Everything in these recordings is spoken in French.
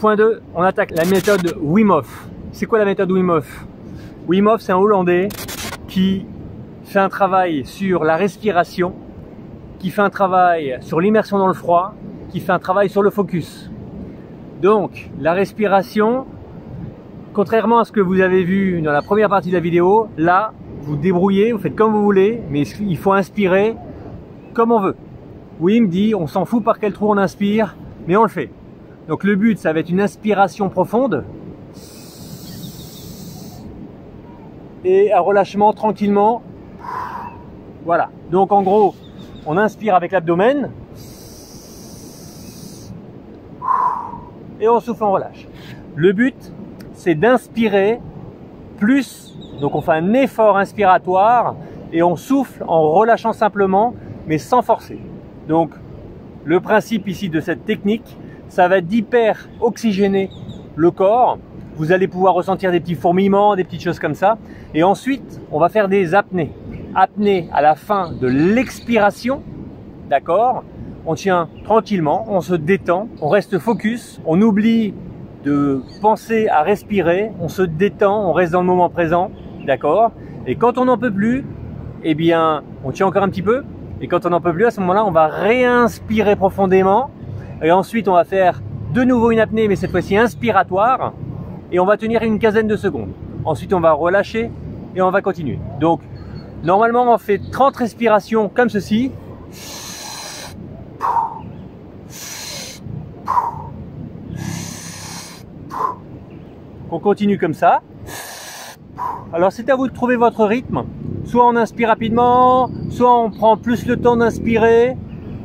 point 2, on attaque la méthode Wim Hof. C'est quoi la méthode Wim Hof? Wim Hof, c'est un Hollandais qui fait un travail sur la respiration, qui fait un travail sur l'immersion dans le froid, qui fait un travail sur le focus. Donc, la respiration, contrairement à ce que vous avez vu dans la première partie de la vidéo, là, vous débrouillez, vous faites comme vous voulez, mais il faut inspirer comme on veut. Wim dit, on s'en fout par quel trou on inspire, mais on le fait. Donc le but, ça va être une inspiration profonde et un relâchement tranquillement. Voilà. Donc en gros, on inspire avec l'abdomen et on souffle, on relâche. Le but, c'est d'inspirer plus. Donc on fait un effort inspiratoire et on souffle en relâchant simplement, mais sans forcer. Donc le principe ici de cette technique, ça va être d'hyper oxygéner le corps. Vous allez pouvoir ressentir des petits fourmillements, des petites choses comme ça. Et ensuite, on va faire des apnées. Apnées à la fin de l'expiration, d'accord? On tient tranquillement, on se détend, on reste focus, on oublie de penser à respirer, on se détend, on reste dans le moment présent, d'accord? Et quand on n'en peut plus, eh bien, on tient encore un petit peu. Et quand on n'en peut plus, à ce moment-là, on va réinspirer profondément. Et ensuite, on va faire de nouveau une apnée, mais cette fois-ci inspiratoire. Et on va tenir une quinzaine de secondes. Ensuite, on va relâcher et on va continuer. Donc, normalement, on fait 30 respirations comme ceci. On continue comme ça. Alors, c'est à vous de trouver votre rythme. Soit on inspire rapidement, soit on prend plus le temps d'inspirer.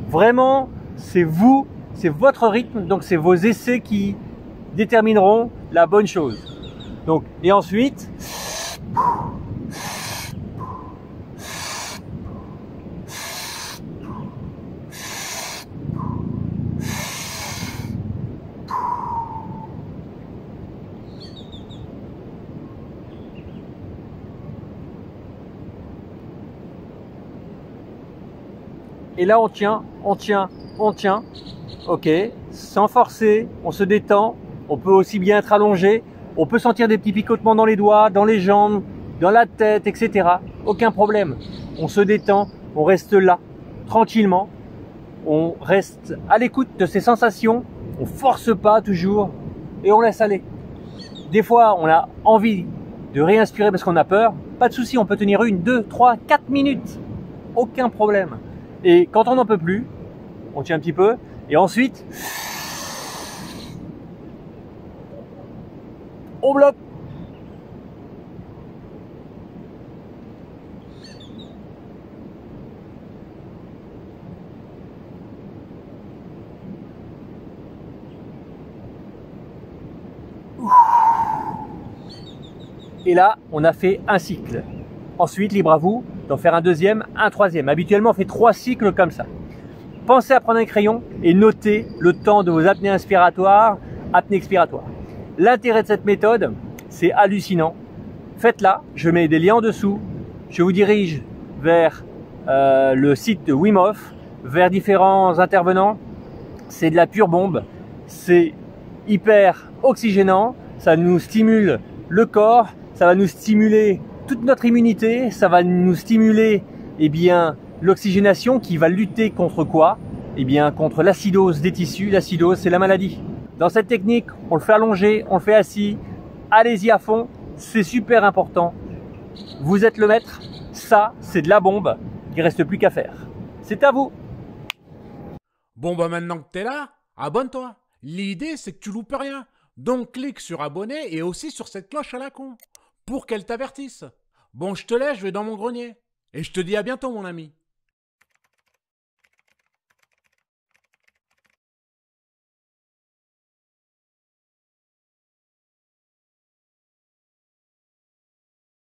Vraiment, c'est vous. C'est votre rythme, donc c'est vos essais qui détermineront la bonne chose. Donc, et ensuite, et là on tient, on tient, on tient. Ok, sans forcer, on se détend, on peut aussi bien être allongé, on peut sentir des petits picotements dans les doigts, dans les jambes, dans la tête, etc. Aucun problème. On se détend, on reste là, tranquillement, on reste à l'écoute de ses sensations, on force pas toujours et on laisse aller. Des fois, on a envie de réinspirer parce qu'on a peur, pas de souci, on peut tenir 1, 2, 3, 4 minutes, aucun problème. Et quand on n'en peut plus, on tient un petit peu. Et ensuite, on bloque. Et là, on a fait un cycle. Ensuite, libre à vous d'en faire un deuxième, un troisième. Habituellement, on fait 3 cycles comme ça. Pensez à prendre un crayon et noter le temps de vos apnées inspiratoires, apnées expiratoires. L'intérêt de cette méthode, c'est hallucinant. Faites-la, je mets des liens en dessous. Je vous dirige vers le site de Wim Hof, vers différents intervenants. C'est de la pure bombe. C'est hyper oxygénant. Ça nous stimule le corps. Ça va nous stimuler toute notre immunité. Ça va nous stimuler, eh bien, l'oxygénation qui va lutter contre quoi? Eh bien, contre l'acidose des tissus. L'acidose, c'est la maladie. Dans cette technique, on le fait allongé, on le fait assis. Allez-y à fond, c'est super important. Vous êtes le maître. Ça, c'est de la bombe. Il ne reste plus qu'à faire. C'est à vous. Bon bah maintenant que t'es là, abonne-toi. L'idée c'est que tu loupes rien. Donc clique sur abonner et aussi sur cette cloche à la con pour qu'elle t'avertisse. Bon, je te laisse, je vais dans mon grenier. Et je te dis à bientôt mon ami.